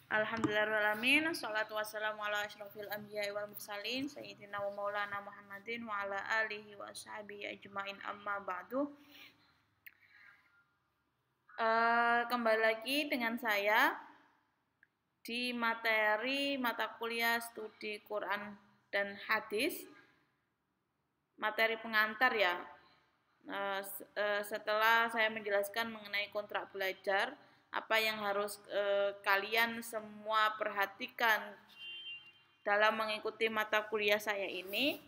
Alhamdulillahirrahmanirrahim. Assalatu wassalamu ala asyrafil anbiya'i wal mursalin sayyidina wa maulana Muhammadin wa ala alihi wa ashabihi ajmain, amma ba'du. Kembali lagi dengan saya di materi mata kuliah studi Quran dan hadis, materi pengantar ya. Setelah saya menjelaskan mengenai kontrak belajar, apa yang harus kalian semua perhatikan dalam mengikuti mata kuliah saya ini.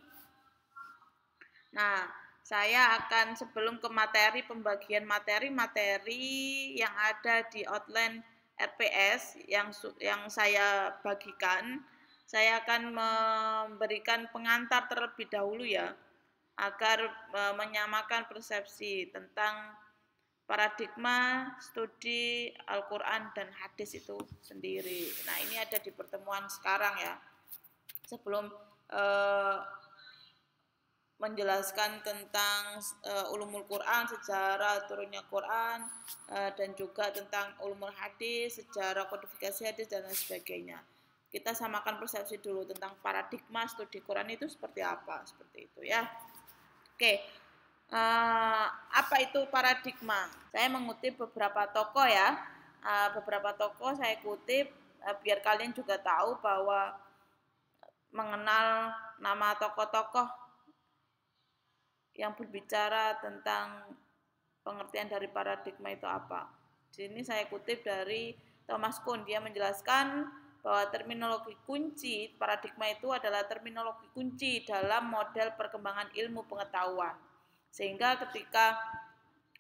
Nah, saya akan sebelum ke materi, pembagian materi-materi yang ada di outline RPS yang saya bagikan, saya akan memberikan pengantar terlebih dahulu ya, agar menyamakan persepsi tentang paradigma studi Al-Quran dan hadis itu sendiri. Nah, ini ada di pertemuan sekarang ya. Sebelum menjelaskan tentang ulumul Quran, sejarah turunnya Quran, dan juga tentang ulumul hadis, sejarah kodifikasi hadis dan lain sebagainya. Kita samakan persepsi dulu tentang paradigma studi Quran itu seperti apa, seperti itu ya. Oke, apa itu paradigma? Saya mengutip beberapa tokoh ya, beberapa tokoh saya kutip biar kalian juga tahu bahwa mengenal nama tokoh-tokoh yang berbicara tentang pengertian dari paradigma itu apa. Di sini saya kutip dari Thomas Kuhn, dia menjelaskan bahwa terminologi kunci paradigma itu adalah terminologi kunci dalam model perkembangan ilmu pengetahuan. Sehingga ketika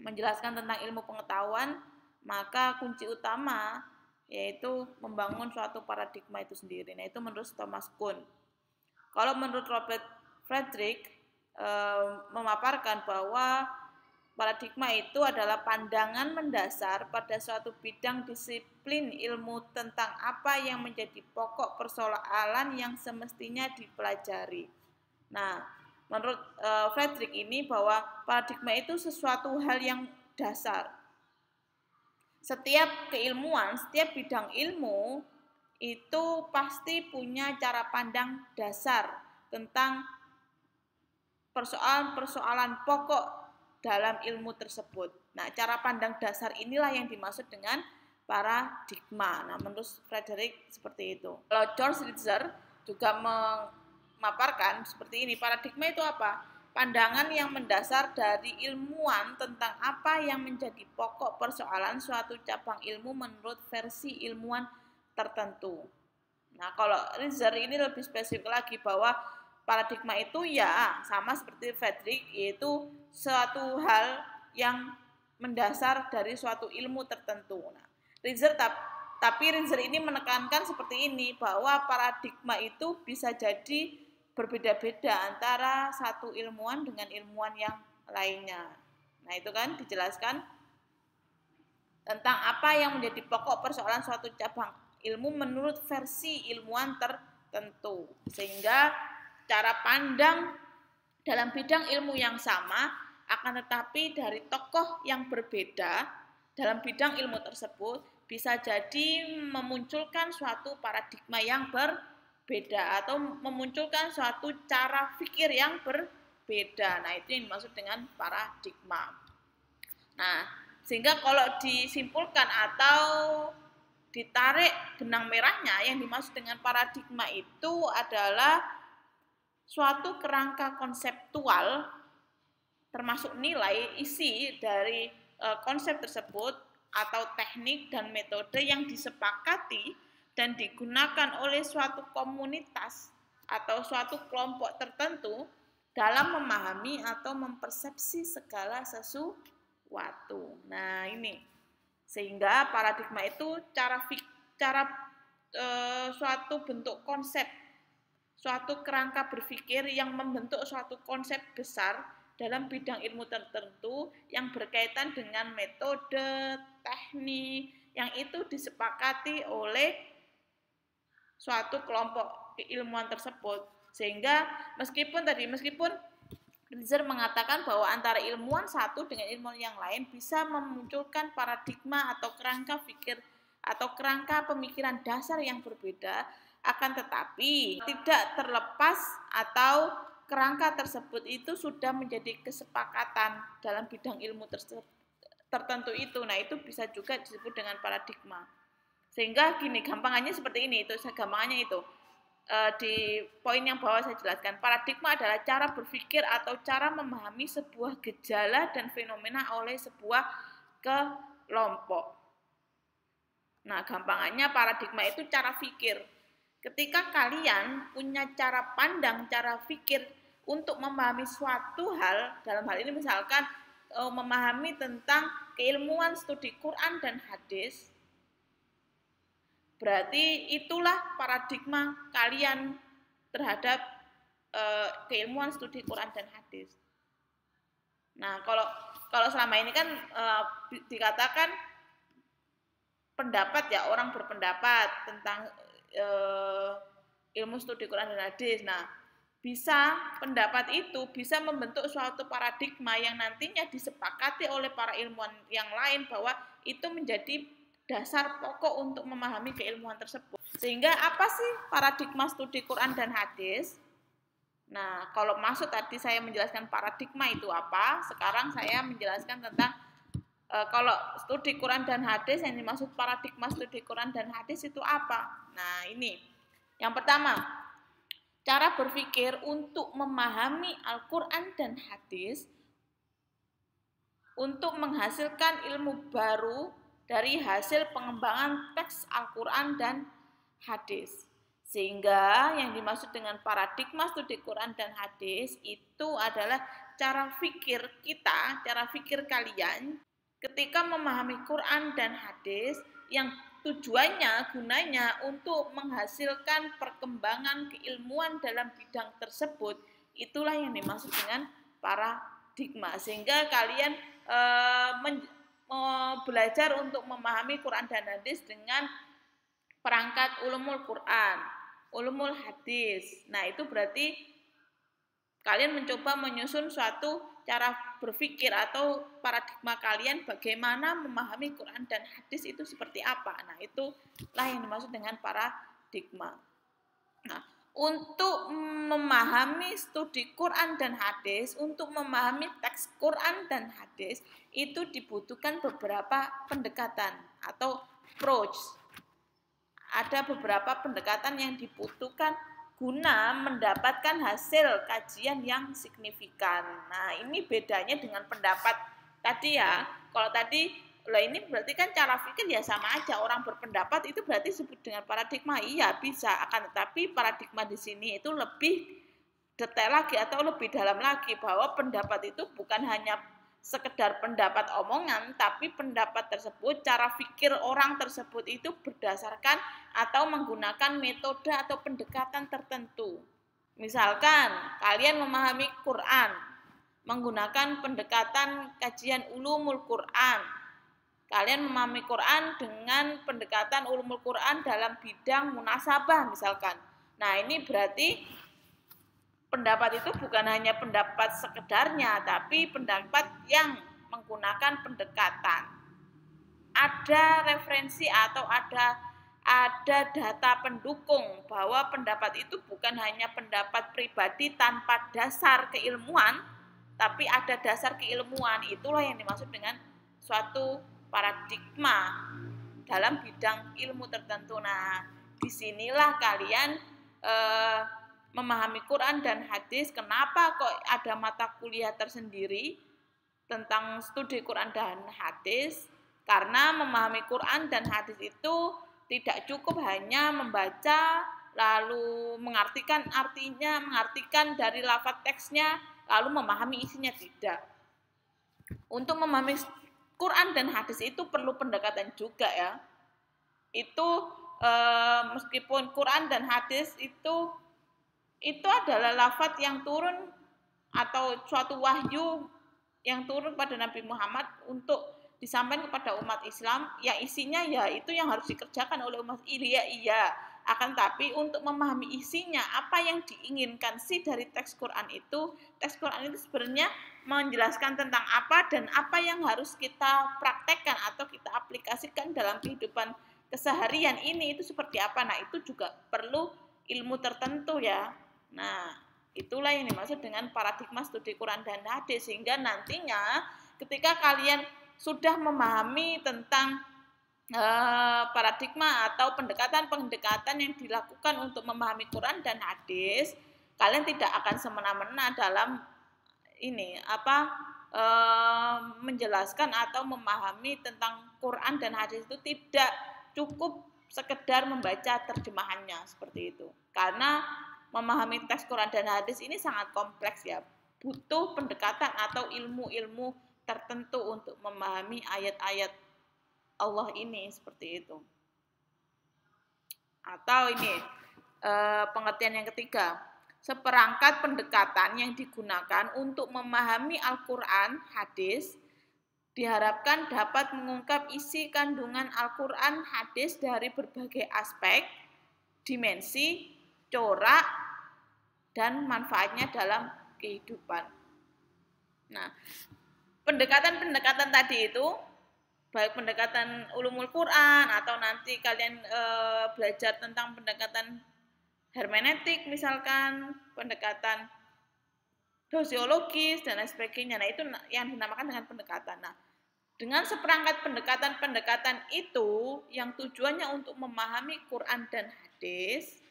menjelaskan tentang ilmu pengetahuan, maka kunci utama yaitu membangun suatu paradigma itu sendiri. Nah, itu menurut Thomas Kuhn. Kalau menurut Robert Frederick memaparkan bahwa paradigma itu adalah pandangan mendasar pada suatu bidang disiplin ilmu tentang apa yang menjadi pokok persoalan yang semestinya dipelajari. Nah, menurut Frederick ini bahwa paradigma itu sesuatu hal yang dasar. Setiap keilmuan, setiap bidang ilmu itu pasti punya cara pandang dasar tentang persoalan-persoalan pokok dalam ilmu tersebut. Nah, cara pandang dasar inilah yang dimaksud dengan paradigma. Nah, menurut Frederick seperti itu. Kalau George Ritzer juga memaparkan seperti ini, paradigma itu apa? Pandangan yang mendasar dari ilmuwan tentang apa yang menjadi pokok persoalan suatu cabang ilmu menurut versi ilmuwan tertentu. Nah, kalau Ritzer ini lebih spesifik lagi bahwa paradigma itu ya sama seperti Frederick, yaitu suatu hal yang mendasar dari suatu ilmu tertentu. Nah, tapi Ritzer ini menekankan seperti ini bahwa paradigma itu bisa jadi berbeda-beda antara satu ilmuwan dengan ilmuwan yang lainnya. Nah, itu kan dijelaskan tentang apa yang menjadi pokok persoalan suatu cabang ilmu menurut versi ilmuwan tertentu. Sehingga cara pandang dalam bidang ilmu yang sama, akan tetapi dari tokoh yang berbeda dalam bidang ilmu tersebut bisa jadi memunculkan suatu paradigma yang berbeda atau memunculkan suatu cara pikir yang berbeda. Nah, itu yang dimaksud dengan paradigma. Nah, sehingga kalau disimpulkan atau ditarik benang merahnya, yang dimaksud dengan paradigma itu adalah suatu kerangka konseptual termasuk nilai isi dari konsep tersebut atau teknik dan metode yang disepakati dan digunakan oleh suatu komunitas atau suatu kelompok tertentu dalam memahami atau mempersepsi segala sesuatu. Nah, ini sehingga paradigma itu suatu bentuk konsep, suatu kerangka berpikir yang membentuk suatu konsep besar dalam bidang ilmu tertentu yang berkaitan dengan metode, teknik, yang itu disepakati oleh suatu kelompok keilmuan tersebut. Sehingga meskipun Ritzer mengatakan bahwa antara ilmuwan satu dengan ilmuwan yang lain bisa memunculkan paradigma atau kerangka pikir atau kerangka pemikiran dasar yang berbeda, akan tetapi tidak terlepas atau kerangka tersebut itu sudah menjadi kesepakatan dalam bidang ilmu tertentu itu. Nah, itu bisa juga disebut dengan paradigma. Sehingga gini, gampangannya seperti ini, itu gampangannya itu. Di poin yang bawah saya jelaskan, paradigma adalah cara berpikir atau cara memahami sebuah gejala dan fenomena oleh sebuah kelompok. Nah, gampangannya paradigma itu cara pikir. Ketika kalian punya cara pandang, cara pikir untuk memahami suatu hal, dalam hal ini misalkan memahami tentang keilmuan studi Quran dan hadis, berarti itulah paradigma kalian terhadap keilmuan studi Quran dan hadis. Nah, kalau selama ini kan dikatakan pendapat ya, orang berpendapat tentang ilmu studi Quran dan hadis. Nah, pendapat itu bisa membentuk suatu paradigma yang nantinya disepakati oleh para ilmuwan yang lain bahwa itu menjadi dasar pokok untuk memahami keilmuan tersebut. Sehingga apa sih paradigma studi Quran dan hadis? Nah, kalau maksud tadi saya menjelaskan paradigma itu apa, sekarang saya menjelaskan tentang kalau studi Quran dan hadis, yang dimaksud paradigma studi Quran dan hadis itu apa? Nah, ini. Yang pertama, cara berpikir untuk memahami Al-Quran dan hadis untuk menghasilkan ilmu baru dari hasil pengembangan teks Al-Quran dan hadis. Sehingga yang dimaksud dengan paradigma studi Quran dan hadis itu adalah cara pikir kita, cara pikir kalian ketika memahami Quran dan hadis yang tujuannya, gunanya untuk menghasilkan perkembangan keilmuan dalam bidang tersebut. Itulah yang dimaksud dengan paradigma. Sehingga kalian belajar untuk memahami Quran dan hadis dengan perangkat ulumul Quran, ulumul hadis. Nah, itu berarti kalian mencoba menyusun suatu cara berpikir atau paradigma kalian bagaimana memahami Quran dan hadis itu seperti apa. Nah, itulah yang dimaksud dengan paradigma. Nah, untuk memahami studi Quran dan hadis, untuk memahami teks Quran dan hadis, itu dibutuhkan beberapa pendekatan atau approach. Ada beberapa pendekatan yang dibutuhkan guna mendapatkan hasil kajian yang signifikan. Nah, ini bedanya dengan pendapat tadi ya. Kalau tadi ini berarti kan cara pikir ya sama aja, orang berpendapat itu berarti disebut dengan paradigma. Iya, bisa, akan tetapi paradigma di sini itu lebih detail lagi atau lebih dalam lagi, bahwa pendapat itu bukan hanya sekedar pendapat omongan, tapi pendapat tersebut, cara pikir orang tersebut itu berdasarkan atau menggunakan metode atau pendekatan tertentu. Misalkan kalian memahami Quran menggunakan pendekatan kajian ulumul Quran. Kalian memahami Quran dengan pendekatan ulumul Quran dalam bidang munasabah misalkan. Nah, ini berarti pendapat itu bukan hanya pendapat sekedarnya, tapi pendapat yang menggunakan pendekatan. Ada referensi atau ada data pendukung bahwa pendapat itu bukan hanya pendapat pribadi tanpa dasar keilmuan, tapi ada dasar keilmuan. Itulah yang dimaksud dengan suatu paradigma dalam bidang ilmu tertentu. Nah, disinilah kalian memahami Quran dan hadis. Kenapa kok ada mata kuliah tersendiri tentang studi Quran dan hadis? Karena memahami Quran dan hadis itu tidak cukup hanya membaca lalu mengartikan artinya, mengartikan dari lafaz teksnya lalu memahami isinya, tidak. Untuk memahami Quran dan hadis itu perlu pendekatan juga ya. Itu meskipun Quran dan hadis itu adalah lafaz yang turun atau suatu wahyu yang turun pada Nabi Muhammad untuk disampaikan kepada umat Islam, yang isinya ya itu yang harus dikerjakan oleh umat iya. Akan tapi untuk memahami isinya, apa yang diinginkan sih dari teks Quran itu sebenarnya menjelaskan tentang apa dan apa yang harus kita praktekkan atau kita aplikasikan dalam kehidupan keseharian ini itu seperti apa. Nah, itu juga perlu ilmu tertentu ya. Nah, itulah yang dimaksud dengan paradigma studi Quran dan hadis, sehingga nantinya ketika kalian sudah memahami tentang paradigma atau pendekatan-pendekatan yang dilakukan untuk memahami Quran dan hadis, kalian tidak akan semena-mena dalam ini menjelaskan atau memahami tentang Quran dan hadis. Itu tidak cukup sekedar membaca terjemahannya seperti itu, karena memahami teks Quran dan hadis ini sangat kompleks ya, butuh pendekatan atau ilmu-ilmu tertentu untuk memahami ayat-ayat Allah ini seperti itu. Atau ini pengertian yang ketiga, seperangkat pendekatan yang digunakan untuk memahami Al-Quran, hadis, diharapkan dapat mengungkap isi kandungan Al-Quran, hadis dari berbagai aspek, dimensi, corak, dan manfaatnya dalam kehidupan. Nah, pendekatan-pendekatan tadi itu, baik pendekatan ulumul Quran atau nanti kalian belajar tentang pendekatan hermeneutik misalkan, pendekatan dosiologis dan lain sebagainya. Nah, itu yang dinamakan dengan pendekatan. Nah, dengan seperangkat pendekatan-pendekatan itu yang tujuannya untuk memahami Quran dan hadis,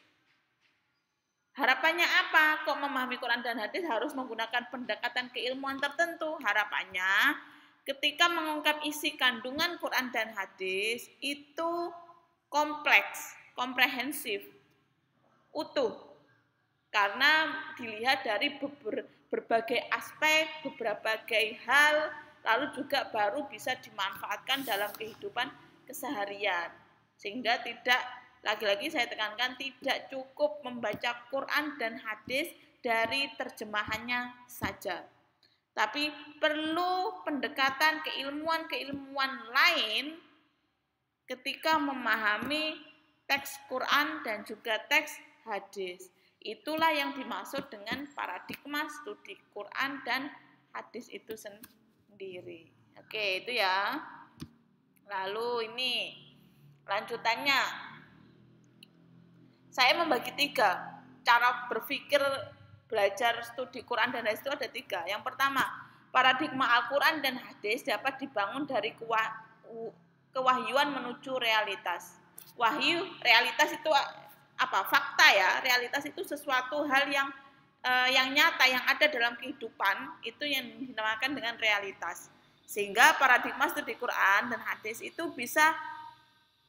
harapannya apa? Kok memahami Quran dan hadis harus menggunakan pendekatan keilmuan tertentu? Harapannya ketika mengungkap isi kandungan Quran dan hadis itu kompleks, komprehensif, utuh, karena dilihat dari berbagai aspek, berbagai hal, lalu juga baru bisa dimanfaatkan dalam kehidupan keseharian. Sehingga tidak, lagi-lagi saya tekankan, tidak cukup membaca Quran dan hadis dari terjemahannya saja, tapi perlu pendekatan keilmuan-keilmuan lain ketika memahami teks Quran dan juga teks hadis. Itulah yang dimaksud dengan paradigma studi Quran dan hadis itu sendiri. Oke, itu ya. Lalu ini lanjutannya, saya membagi 3 cara berpikir belajar studi Quran dan hadis. Itu ada 3. Yang pertama, paradigma Al-Quran dan hadis dapat dibangun dari kewahyuan menuju realitas. Wahyu, realitas itu apa? Fakta ya. Realitas itu sesuatu hal yang nyata, yang ada dalam kehidupan, itu yang dinamakan dengan realitas. Sehingga paradigma studi Quran dan hadis itu bisa,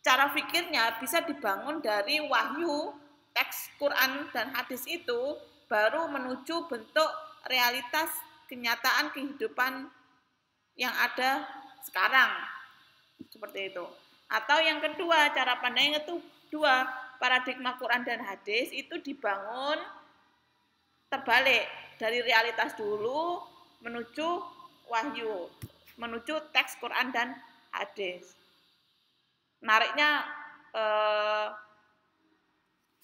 cara pikirnya bisa dibangun dari wahyu teks Quran dan hadis itu, baru menuju bentuk realitas kenyataan kehidupan yang ada sekarang. Seperti itu. Atau yang kedua, cara pandang yang kedua, paradigma Quran dan hadis itu dibangun terbalik, dari realitas dulu menuju wahyu, menuju teks Quran dan hadis. Menariknya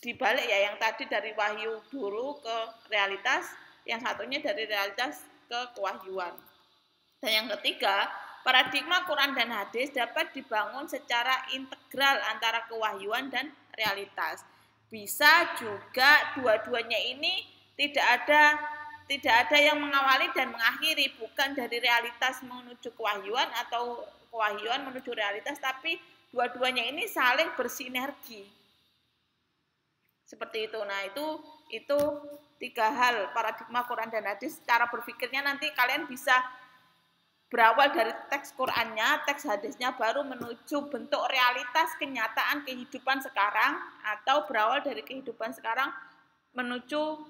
dibalik ya, yang tadi dari wahyu dulu ke realitas, yang satunya dari realitas ke kewahyuan. Dan yang ketiga, paradigma Quran dan hadis dapat dibangun secara integral antara kewahyuan dan realitas. Bisa juga dua-duanya ini tidak ada yang mengawali dan mengakhiri, bukan dari realitas menuju kewahyuan atau kewahyuan menuju realitas, tapi dua-duanya ini saling bersinergi. Seperti itu. Nah, itu 3 hal paradigma Quran dan hadis. Cara berpikirnya nanti kalian bisa berawal dari teks Qurannya, teks hadisnya, baru menuju bentuk realitas kenyataan kehidupan sekarang, atau berawal dari kehidupan sekarang menuju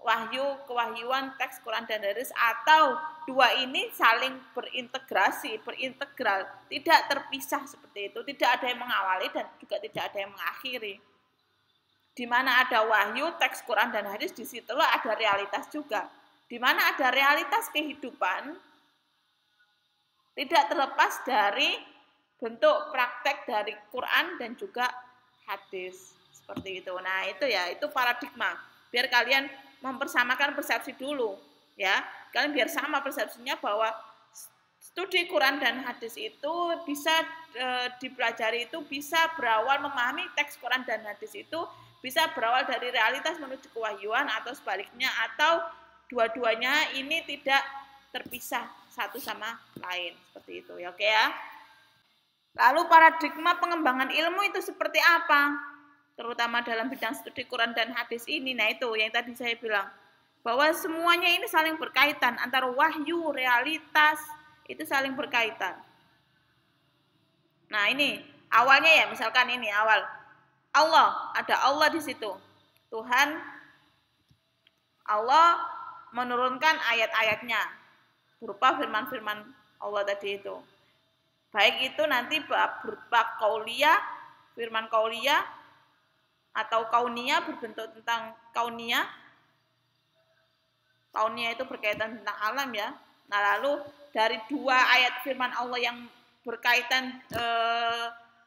wahyu, kewahyuan teks Quran dan hadis, atau dua ini saling berintegrasi, berintegral, tidak terpisah seperti itu, tidak ada yang mengawali dan juga tidak ada yang mengakhiri. Di mana ada wahyu, teks Quran dan hadis, disitulah ada realitas juga. Di mana ada realitas kehidupan, tidak terlepas dari bentuk praktek dari Quran dan juga hadis. Seperti itu. Nah, itu ya, itu paradigma. Biar kalian mempersamakan persepsi dulu, ya. Kalian biar sama persepsinya bahwa studi Quran dan hadis itu bisa dipelajari, itu bisa berawal memahami teks Quran dan hadis itu bisa berawal dari realitas menuju kewahyuan atau sebaliknya, atau dua-duanya ini tidak terpisah satu sama lain, seperti itu ya. Oke ya. Lalu paradigma pengembangan ilmu itu seperti apa? Terutama dalam bidang studi Quran dan hadis ini. Nah, itu yang tadi saya bilang, bahwa semuanya ini saling berkaitan, antara wahyu, realitas, itu saling berkaitan. Nah, ini awalnya ya, misalkan ini awal. Allah, ada Allah di situ. Tuhan, Allah menurunkan ayat-ayatnya berupa firman-firman Allah tadi itu. Baik itu nanti berupa kauliyah, firman kauliyah, atau kauniyah berbentuk tentang kauniyah. Kauniyah itu berkaitan tentang alam ya. Nah, lalu dari dua ayat firman Allah yang berkaitan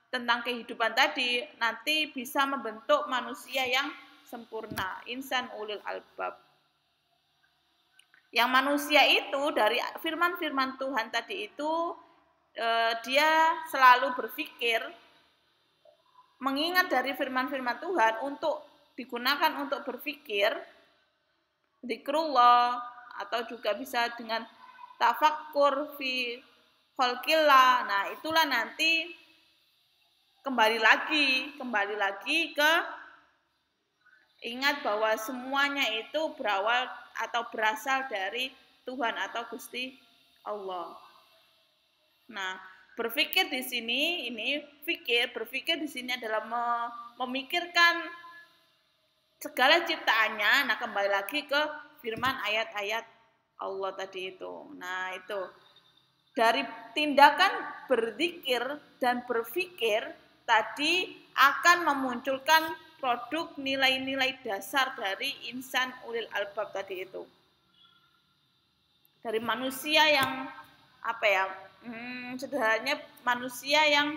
tentang kehidupan tadi, nanti bisa membentuk manusia yang sempurna, insan ulil albab. Yang manusia itu dari firman-firman Tuhan tadi itu, dia selalu berpikir, mengingat dari firman-firman Tuhan untuk digunakan untuk berpikir, zikrullah, atau juga bisa dengan tafakkur fi khalqillah. Nah, itulah nanti kembali lagi ke ingat bahwa semuanya itu berawal atau berasal dari Tuhan atau Gusti Allah. Nah, berpikir di sini, berpikir di sini adalah memikirkan segala ciptaannya. Nah, kembali lagi ke firman ayat-ayat Allah tadi itu. Nah, itu dari tindakan berzikir dan berpikir tadi akan memunculkan produk nilai-nilai dasar dari insan ulil albab tadi itu. Dari manusia yang sederhananya manusia yang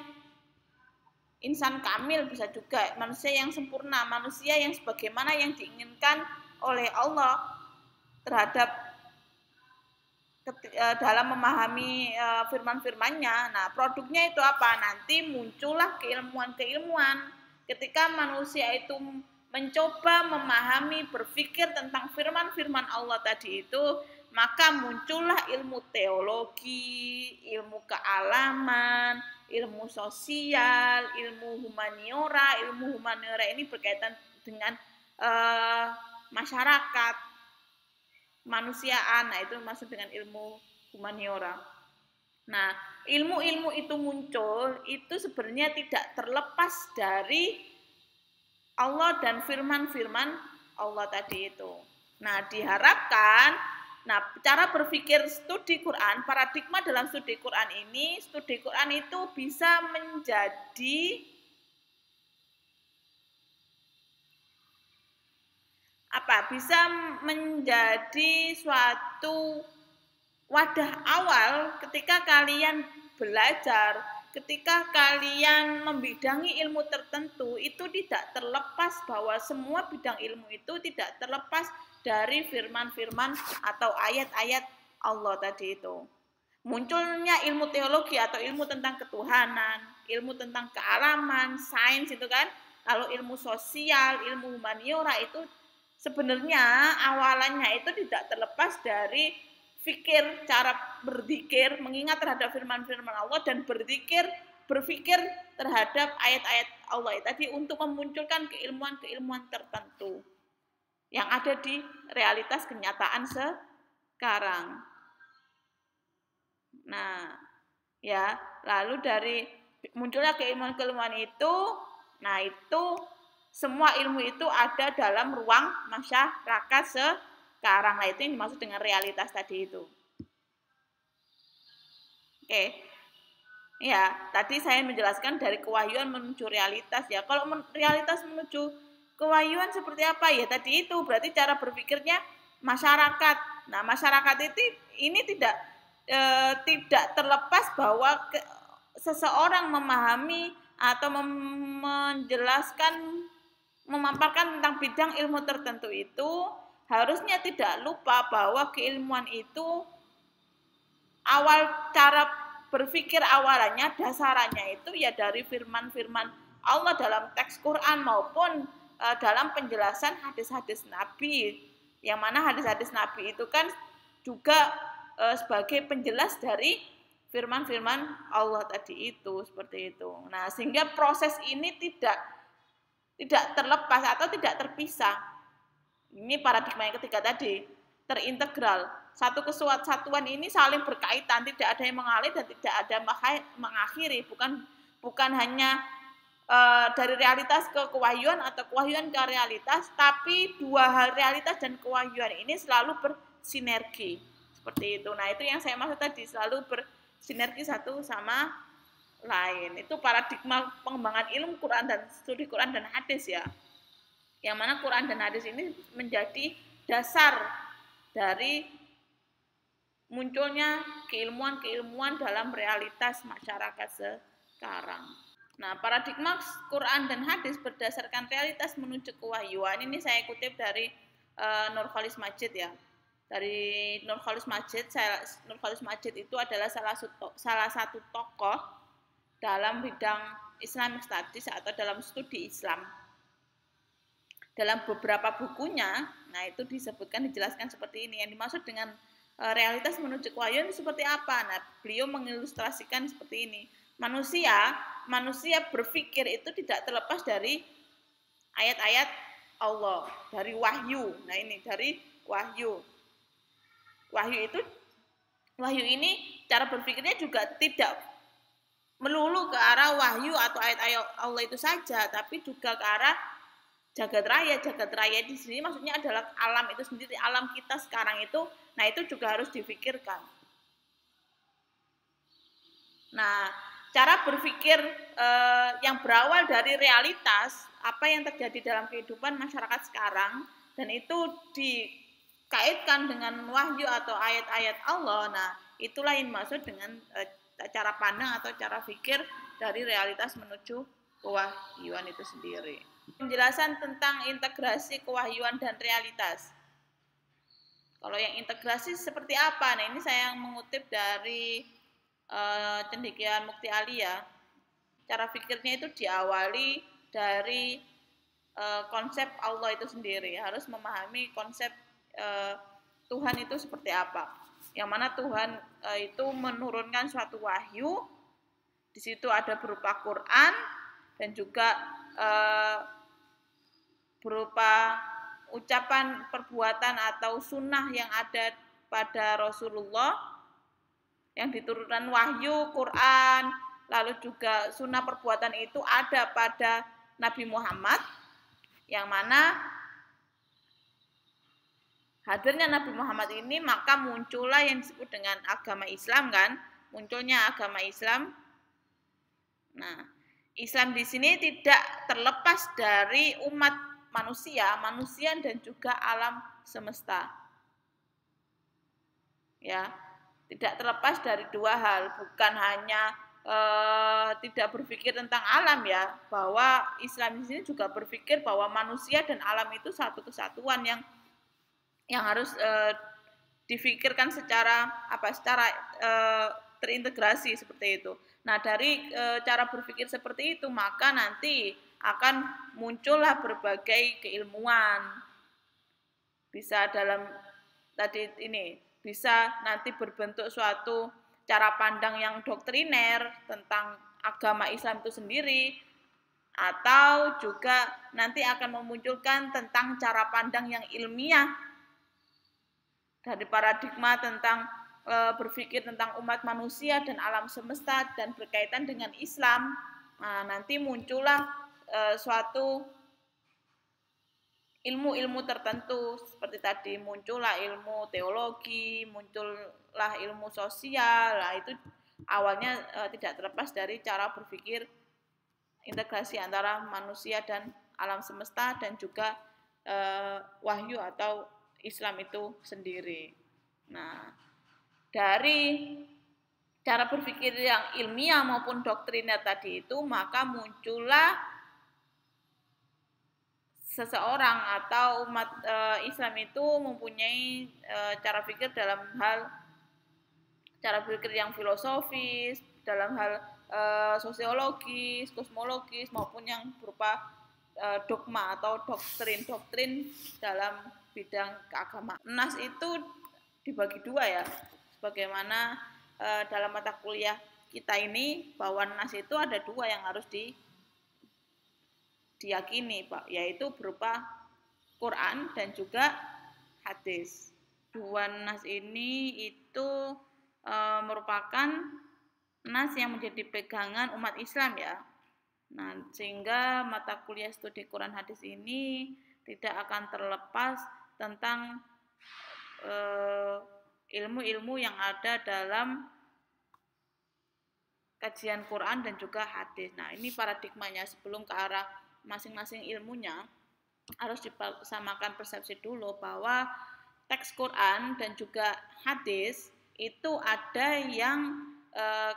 insan kamil, bisa juga manusia yang sempurna, manusia yang sebagaimana yang diinginkan oleh Allah terhadap dalam memahami firman-firmannya. Nah, produknya itu apa? Nanti muncullah keilmuan-keilmuan. Ketika manusia itu mencoba memahami, berpikir tentang firman-firman Allah tadi itu, maka muncullah ilmu teologi, ilmu kealaman, ilmu sosial, ilmu humaniora. Ilmu humaniora ini berkaitan dengan masyarakat, manusiaan. Nah, itu masuk dengan ilmu humaniora. Nah, ilmu-ilmu itu muncul itu sebenarnya tidak terlepas dari Allah dan firman-firman Allah tadi itu. Nah, diharapkan, cara berpikir studi Quran, paradigma dalam studi Quran ini, studi Quran itu bisa menjadi suatu wadah awal ketika kalian belajar, ketika kalian membidangi ilmu tertentu, itu tidak terlepas bahwa semua bidang ilmu itu tidak terlepas dari firman-firman atau ayat-ayat Allah tadi itu. Munculnya ilmu teologi atau ilmu tentang ketuhanan, ilmu tentang kealaman, sains itu kan, lalu ilmu sosial, ilmu humaniora itu sebenarnya awalannya itu tidak terlepas dari fikir, cara berzikir, mengingat terhadap firman-firman Allah dan berpikir terhadap ayat-ayat Allah tadi untuk memunculkan keilmuan-keilmuan tertentu yang ada di realitas kenyataan sekarang. Nah, ya, lalu dari munculnya keilmuan-keilmuan itu, nah itu semua ilmu itu ada dalam ruang masyarakat sekarang. Nah, itu yang dimaksud dengan realitas tadi itu. Oke. Ya, tadi saya menjelaskan dari kewahyuan menuju realitas ya. Kalau realitas menuju kewahyuan seperti apa ya? Tadi itu berarti cara berpikirnya masyarakat. Nah, masyarakat ini tidak terlepas bahwa seseorang memahami atau menjelaskan, memaparkan tentang bidang ilmu tertentu itu harusnya tidak lupa bahwa keilmuan itu awal cara berpikir awalannya, dasarannya itu ya dari firman-firman Allah dalam teks Quran maupun dalam penjelasan hadis-hadis Nabi. Yang mana hadis-hadis Nabi itu kan juga sebagai penjelas dari firman-firman Allah tadi itu, seperti itu. Nah, sehingga proses ini tidak terlepas atau tidak terpisah. Ini paradigma yang ketiga tadi, terintegral. Satu kesatuan ini saling berkaitan, tidak ada yang mengalir dan tidak ada mengakhiri, bukan hanya dari realitas ke kewahyuan atau kewahyuan ke realitas, tapi dua hal realitas dan kewahyuan ini selalu bersinergi. Seperti itu. Nah, itu yang saya maksud tadi, selalu bersinergi satu sama lain. Itu paradigma pengembangan ilmu Quran dan studi Quran dan hadis ya. Yang mana Quran dan hadis ini menjadi dasar dari munculnya keilmuan-keilmuan dalam realitas masyarakat sekarang. Nah, paradigma Quran dan hadis berdasarkan realitas menuju kewahyuan ini saya kutip dari Nurcholish Madjid ya. Dari Nurcholish Madjid, Nurcholish Madjid itu adalah salah satu tokoh dalam bidang Islamic Studies atau dalam studi Islam. Dalam beberapa bukunya, nah itu disebutkan, dijelaskan seperti ini. Yang dimaksud dengan realitas menuju kewahyuan seperti apa? Nah, beliau mengilustrasikan seperti ini. Manusia berpikir itu tidak terlepas dari ayat-ayat Allah, dari wahyu. Nah, ini dari wahyu. Wahyu ini cara berpikirnya juga tidak melulu ke arah wahyu atau ayat-ayat Allah itu saja, tapi juga ke arah jagat raya. Jagat raya di sini maksudnya adalah alam itu sendiri, alam kita sekarang itu. Nah, itu juga harus difikirkan. Nah, cara berpikir yang berawal dari realitas apa yang terjadi dalam kehidupan masyarakat sekarang, dan itu dikaitkan dengan wahyu atau ayat-ayat Allah. Nah, itulah yang maksud dengan cara pandang atau cara pikir dari realitas menuju kewahyuan itu sendiri. Penjelasan tentang integrasi kewahyuan dan realitas. Kalau yang integrasi seperti apa? Nah, ini saya yang mengutip dari Cendekiawan Mukti Alia. Cara pikirnya itu diawali dari konsep Allah itu sendiri. Harus memahami konsep Tuhan itu seperti apa. Yang mana Tuhan itu menurunkan suatu wahyu. Di situ ada berupa Quran dan juga berupa ucapan, perbuatan atau sunnah yang ada pada Rasulullah, yang diturunkan wahyu, Quran, lalu juga sunnah perbuatan itu ada pada Nabi Muhammad, yang mana hadirnya Nabi Muhammad ini maka muncullah yang disebut dengan agama Islam kan, munculnya agama Islam. Nah, Islam di sini tidak terlepas dari umat manusia dan juga alam semesta. Ya, tidak terlepas dari dua hal, bukan hanya tidak berpikir tentang alam ya, bahwa Islam di sini juga berpikir bahwa manusia dan alam itu satu kesatuan yang harus difikirkan secara terintegrasi seperti itu. Nah, dari cara berpikir seperti itu maka nanti akan muncullah berbagai keilmuan. Bisa dalam tadi ini, bisa nanti berbentuk suatu cara pandang yang doktriner tentang agama Islam itu sendiri, atau juga nanti akan memunculkan tentang cara pandang yang ilmiah dari paradigma tentang berpikir tentang umat manusia dan alam semesta dan berkaitan dengan Islam. Nah, nanti muncullah suatu ilmu-ilmu tertentu seperti tadi, muncullah ilmu teologi, muncullah ilmu sosial. Nah, itu awalnya tidak terlepas dari cara berpikir integrasi antara manusia dan alam semesta dan juga wahyu atau Islam itu sendiri. Nah, dari cara berpikir yang ilmiah maupun doktriner tadi itu maka muncullah seseorang atau umat Islam itu mempunyai cara pikir dalam hal cara berpikir yang filosofis dalam hal sosiologis, kosmologis maupun yang berupa dogma atau doktrin dalam bidang keagamaan. Nas itu dibagi dua ya, sebagaimana dalam mata kuliah kita ini bahwa nas itu ada dua yang harus diyakini, Pak, yaitu berupa Quran dan juga hadis. Dua nas ini itu merupakan nas yang menjadi pegangan umat Islam ya. Nah, sehingga mata kuliah studi Quran hadis ini tidak akan terlepas tentang ilmu-ilmu yang ada dalam kajian Quran dan juga hadis. Nah, ini paradigmanya sebelum ke arah masing-masing ilmunya harus disamakan persepsi dulu bahwa teks Quran dan juga hadis itu ada yang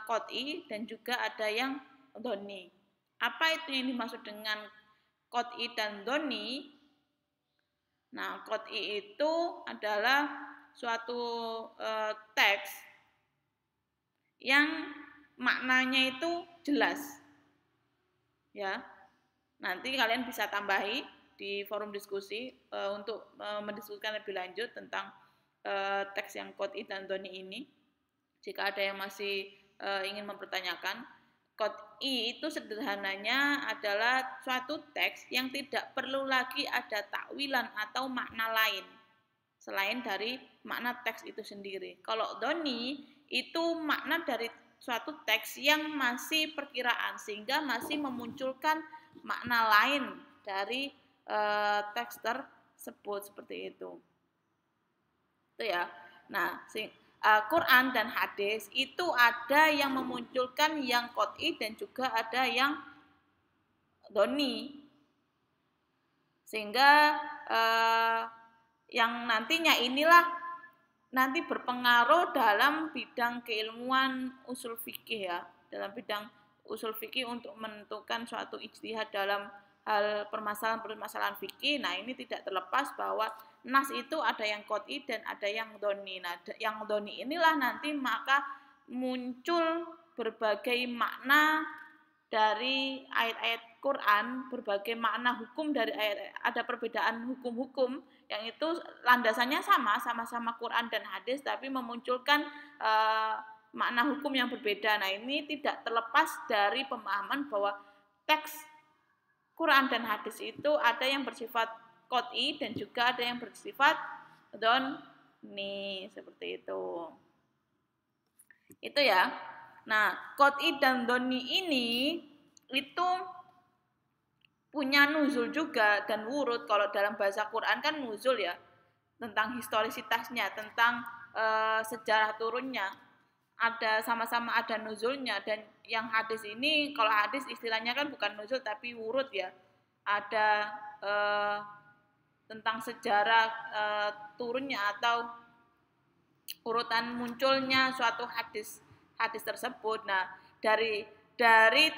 qot'i dan juga ada yang dhoni. Apa itu yang dimaksud dengan qot'i dan dhoni? Nah, qot'i itu adalah suatu teks yang maknanya itu jelas. Ya. Nanti kalian bisa tambahi di forum diskusi untuk mendiskusikan lebih lanjut tentang teks yang qot'i dan dhoni ini. Jika ada yang masih ingin mempertanyakan, qot'i itu sederhananya adalah suatu teks yang tidak perlu lagi ada takwilan atau makna lain selain dari makna teks itu sendiri. Kalau dhoni itu makna dari suatu teks yang masih perkiraan sehingga masih memunculkan makna lain dari teks tersebut seperti itu. Itu ya. Nah, Quran dan hadis itu ada yang memunculkan yang qot'i dan juga ada yang dhoni. Sehingga yang nantinya inilah nanti berpengaruh dalam bidang keilmuan usul fikih ya, dalam bidang usul fikih untuk menentukan suatu ijtihad dalam hal permasalahan-permasalahan fikih. Nah, ini tidak terlepas bahwa nas itu ada yang qot'i dan ada yang dhoni. Nah, yang dhoni inilah nanti maka muncul berbagai makna dari ayat-ayat Quran, berbagai makna hukum dari ayat, ada perbedaan hukum-hukum yang itu landasannya sama-sama Quran dan hadis, tapi memunculkan makna hukum yang berbeda. Nah, ini tidak terlepas dari pemahaman bahwa teks Quran dan hadis itu ada yang bersifat qot'i dan juga ada yang bersifat dhoni, seperti itu. Itu ya. Nah, qot'i dan dhoni ini itu punya nuzul juga dan wurud. Kalau dalam bahasa Quran kan nuzul ya, tentang historisitasnya, tentang sejarah turunnya. Ada sama-sama ada nuzulnya, dan yang hadis ini, kalau hadis istilahnya kan bukan nuzul tapi wurud ya. Ada tentang sejarah turunnya atau urutan munculnya suatu hadis tersebut. Nah, dari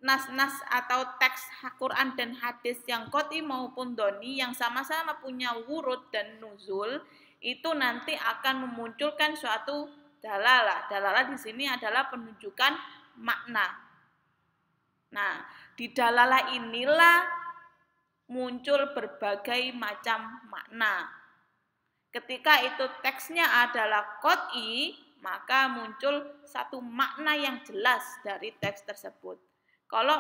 nas-nas atau teks Quran dan hadis yang qot'i maupun dhoni yang sama-sama punya wurud dan nuzul, itu nanti akan memunculkan suatu dalalah. Dalalah di sini adalah penunjukan makna. Nah, di dalalah inilah muncul berbagai macam makna. Ketika itu teksnya adalah qot'i, maka muncul satu makna yang jelas dari teks tersebut. Kalau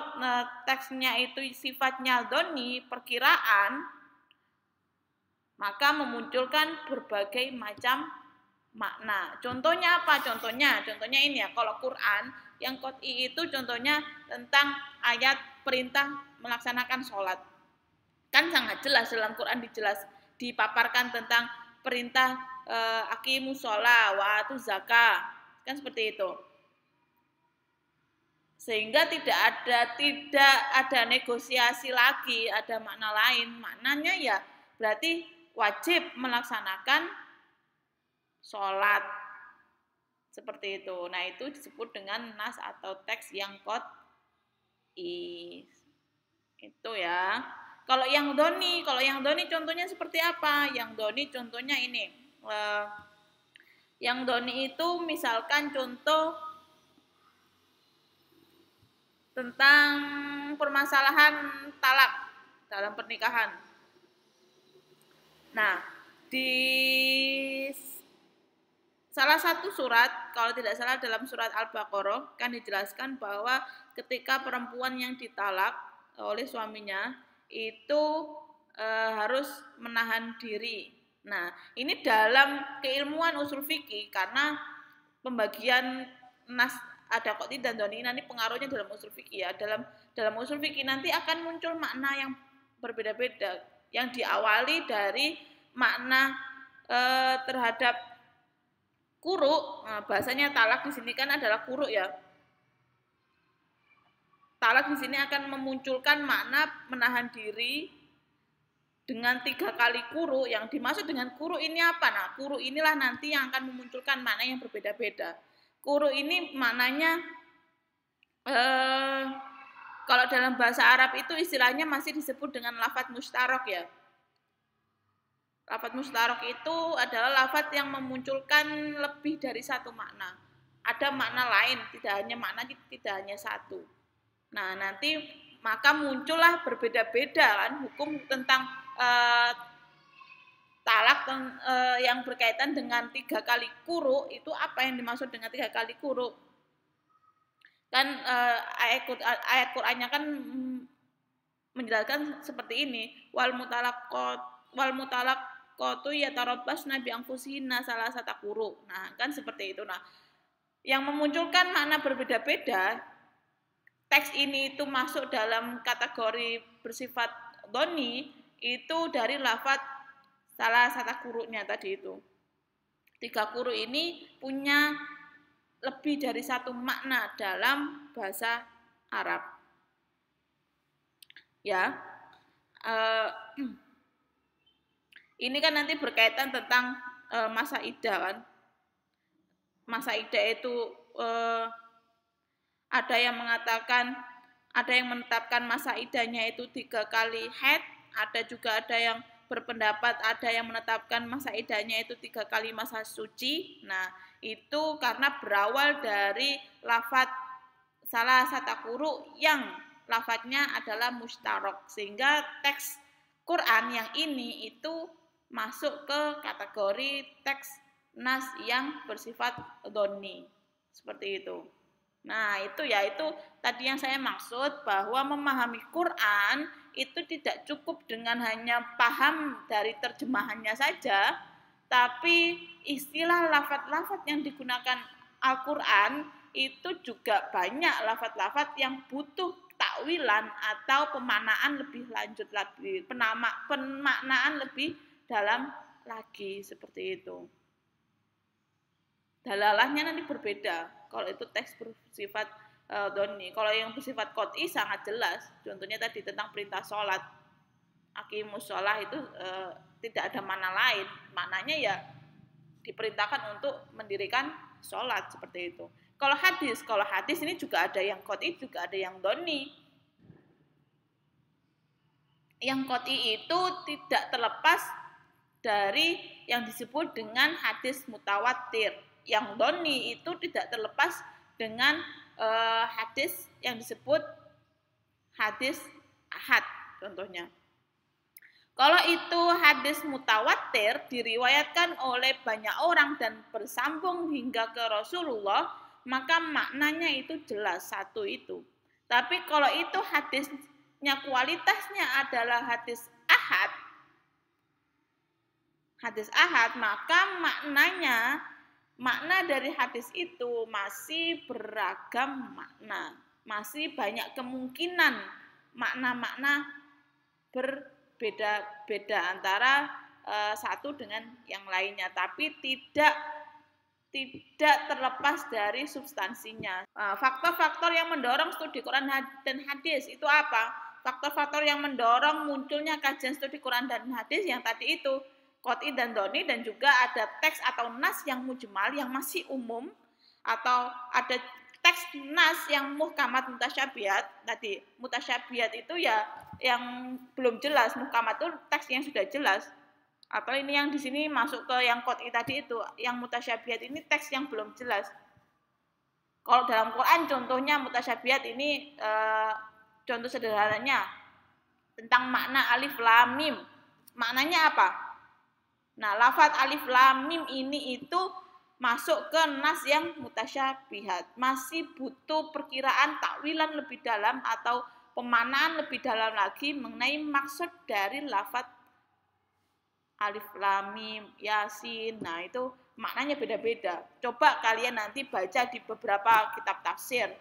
teksnya itu sifatnya dhoni, perkiraan, maka memunculkan berbagai macam makna. Contohnya apa? Contohnya ini ya, kalau Quran yang qot'i itu contohnya tentang ayat perintah melaksanakan sholat. Kan sangat jelas dalam Quran dipaparkan tentang perintah aqimus sholat wa atuz zakah, kan seperti itu. Sehingga tidak ada negosiasi lagi, ada makna lain. Maknanya ya berarti wajib melaksanakan sholat, seperti itu. Nah, itu disebut dengan nas atau teks yang qot'i. Itu ya. Kalau yang dhoni contohnya seperti apa? Yang dhoni contohnya ini. Yang doni itu misalkan contoh tentang permasalahan talak dalam pernikahan. Nah, di salah satu surat, kalau tidak salah dalam surat Al-Baqarah, kan dijelaskan bahwa ketika perempuan yang ditalak oleh suaminya itu harus menahan diri. Nah, ini dalam keilmuan usul fikih, karena pembagian nas ada qot'i dan doni nanti pengaruhnya dalam usul fikih ya. Dalam usul fikih nanti akan muncul makna yang berbeda-beda, yang diawali dari makna terhadap kuruk. Nah, bahasanya talak di sini kan adalah kuruk ya. Talak di sini akan memunculkan makna menahan diri dengan 3 kali kuruk. Yang dimaksud dengan kuruk ini apa? Nah, kuruk inilah nanti yang akan memunculkan makna yang berbeda-beda. Kuruk ini maknanya kalau dalam bahasa Arab itu istilahnya masih disebut dengan lafadz mustarok ya. Lafadz mustarok itu adalah lafadz yang memunculkan lebih dari satu makna. Ada makna lain, tidak hanya satu. Nah, nanti maka muncullah berbeda-beda kan hukum tentang talak yang berkaitan dengan 3 kali kuruk. Itu apa yang dimaksud dengan 3 kali kuruk? Kan ayat Qur'annya kan menjelaskan seperti ini, wal mutalaqatu yatarabbasna bi anfusihinna salasata quru. Nah, kan seperti itu. Nah, yang memunculkan makna berbeda-beda, teks ini itu masuk dalam kategori bersifat doni itu dari lafadz salasata quruknya tadi itu. 3 quru ini punya lebih dari satu makna dalam bahasa Arab. Ya, ini kan nanti berkaitan tentang masa iddah kan. Masa iddah itu ada yang menetapkan masa iddahnya itu 3 kali haid, ada yang berpendapat ada yang menetapkan masa iddahnya itu 3 kali masa suci. Nah, itu karena berawal dari lafadz salasata quru yang lafadznya adalah mustarok, sehingga teks Quran yang ini itu masuk ke kategori teks nas yang bersifat doni seperti itu. Nah, itu tadi yang saya maksud, bahwa memahami Quran itu tidak cukup dengan hanya paham dari terjemahannya saja, tapi istilah lafadz-lafadz yang digunakan Al-Quran itu juga banyak lafadz-lafadz yang butuh takwilan atau pemaknaan lebih lanjut lagi, pemaknaan lebih dalam lagi seperti itu. Dalalahnya nanti berbeda. Kalau itu teks bersifat doni, kalau yang bersifat qot'i sangat jelas. Contohnya tadi tentang perintah sholat, aqimus sholah itu tidak ada makna lain. Maknanya ya diperintahkan untuk mendirikan sholat seperti itu. Kalau hadis ini juga ada yang qot'i, juga ada yang doni. Yang qot'i itu tidak terlepas dari yang disebut dengan hadis mutawatir. Yang doni itu tidak terlepas dengan hadis yang disebut hadis ahad contohnya. Kalau itu hadis mutawatir diriwayatkan oleh banyak orang dan bersambung hingga ke Rasulullah, maka maknanya itu jelas satu itu. Tapi kalau itu hadisnya kualitasnya adalah hadis ahad, maka makna dari hadis itu masih beragam makna. Masih banyak kemungkinan makna-makna berbeda-beda antara satu dengan yang lainnya, tapi tidak terlepas dari substansinya. Faktor-faktor yang mendorong studi Quran dan hadis itu apa? Faktor-faktor yang mendorong munculnya kajian studi Quran dan hadis yang tadi itu, qot'i dan doni, dan juga ada teks atau nas yang mujmal yang masih umum, atau ada teks nas yang muhkamat mutasyabihat. Tadi mutasyabihat itu ya yang belum jelas, muhkamat itu teks yang sudah jelas. Atau ini yang di sini masuk ke yang qot'i tadi itu, yang mutasyabihat ini teks yang belum jelas. Kalau dalam Quran contohnya mutasyabihat ini contoh sederhananya tentang makna alif lam mim. Maknanya apa? Nah, lafaz alif lam mim ini itu masuk ke nas yang mutasyabihat. Masih butuh perkiraan takwilan lebih dalam atau pemanaan lebih dalam lagi mengenai maksud dari lafaz alif lam mim, yasin. Nah, itu maknanya beda-beda. Coba kalian nanti baca di beberapa kitab tafsir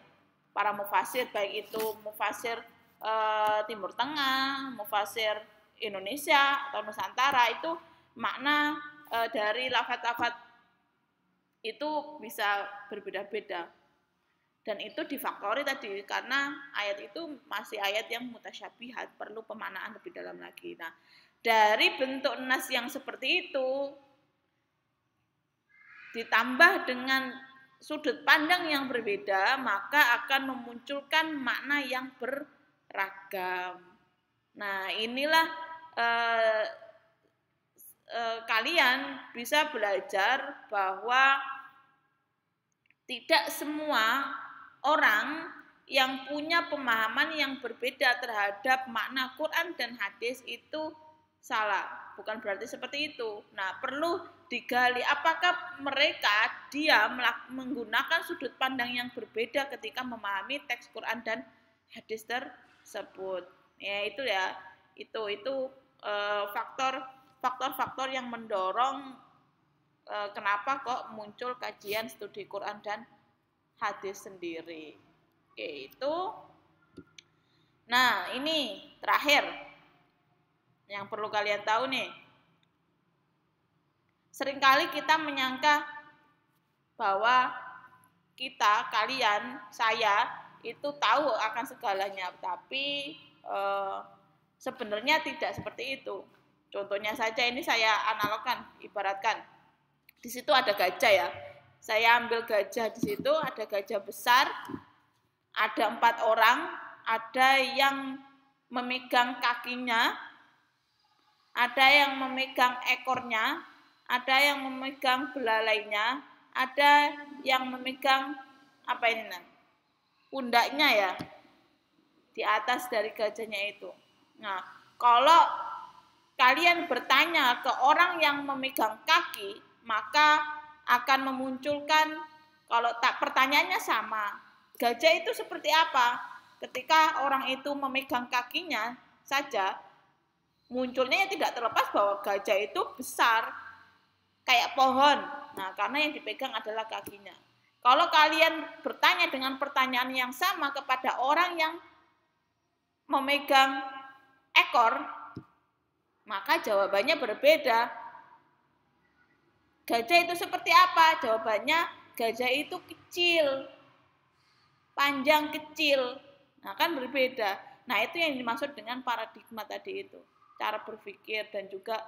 para mufasir, baik itu mufasir Timur Tengah, mufasir Indonesia atau Nusantara, itu makna dari lafaz-lafaz itu bisa berbeda-beda. Dan itu difaktori tadi karena ayat itu masih ayat yang mutasyabihat, perlu pemanaan lebih dalam lagi. Nah, dari bentuk nas yang seperti itu ditambah dengan sudut pandang yang berbeda, maka akan memunculkan makna yang beragam. Nah, inilah kalian bisa belajar bahwa tidak semua orang yang punya pemahaman yang berbeda terhadap makna Quran dan hadis itu salah, bukan berarti seperti itu. Nah, perlu digali apakah dia menggunakan sudut pandang yang berbeda ketika memahami teks Quran dan hadis tersebut. Ya, itu faktor-faktor yang mendorong kenapa kok muncul kajian studi Quran dan hadis sendiri. Oke, itu. Nah, ini terakhir yang perlu kalian tahu nih. Seringkali kita menyangka bahwa kalian, saya itu tahu akan segalanya, tapi sebenarnya tidak seperti itu. Contohnya saja ini saya analogkan, ibaratkan di situ ada gajah ya. Saya ambil gajah di situ, ada gajah besar, ada 4 orang, ada yang memegang kakinya, ada yang memegang ekornya, ada yang memegang belalainya, ada yang memegang pundaknya ya, di atas dari gajahnya itu. Nah, kalau kalian bertanya ke orang yang memegang kaki, maka akan memunculkan, kalau tak pertanyaannya sama, gajah itu seperti apa? Ketika orang itu memegang kakinya saja, munculnya tidak terlepas bahwa gajah itu besar, kayak pohon. Nah, karena yang dipegang adalah kakinya. Kalau kalian bertanya dengan pertanyaan yang sama kepada orang yang memegang ekor, maka jawabannya berbeda. Gajah itu seperti apa? Jawabannya gajah itu kecil, panjang kecil. Nah, kan berbeda. Nah, itu yang dimaksud dengan paradigma tadi itu. Cara berpikir dan juga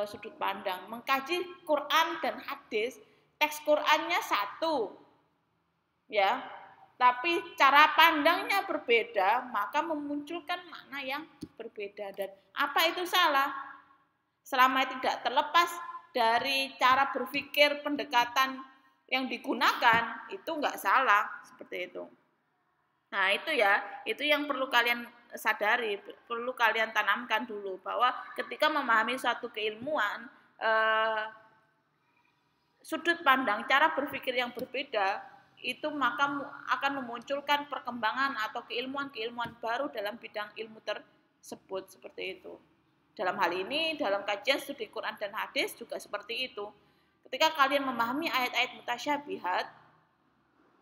sudut pandang. Mengkaji Quran dan hadis, teks Qurannya satu. Ya. Tapi cara pandangnya berbeda, maka memunculkan makna yang berbeda. Dan apa itu salah? Selama tidak terlepas dari cara berpikir, pendekatan yang digunakan, itu nggak salah, seperti itu. Nah, itu yang perlu kalian sadari, perlu kalian tanamkan dulu, bahwa ketika memahami suatu keilmuan, sudut pandang, cara berpikir yang berbeda, itu maka akan memunculkan perkembangan atau keilmuan-keilmuan baru dalam bidang ilmu tersebut, seperti itu. Dalam hal ini, dalam kajian studi Quran dan hadis juga seperti itu. Ketika kalian memahami ayat-ayat mutasyabihat,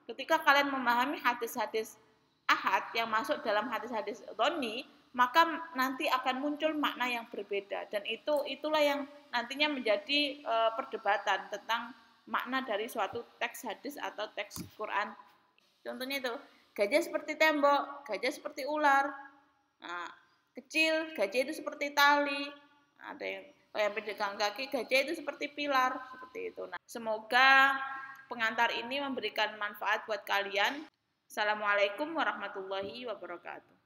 ketika kalian memahami hadis-hadis ahad yang masuk dalam hadis-hadis dhonni, maka nanti akan muncul makna yang berbeda. Dan itulah yang nantinya menjadi perdebatan tentang makna dari suatu teks hadis atau teks Quran. Contohnya itu, gajah seperti tembok, gajah seperti ular. Nah, kecil, gajah itu seperti tali. Ada yang pegang kaki, gajah itu seperti pilar, seperti itu. Nah, semoga pengantar ini memberikan manfaat buat kalian. Assalamualaikum warahmatullahi wabarakatuh.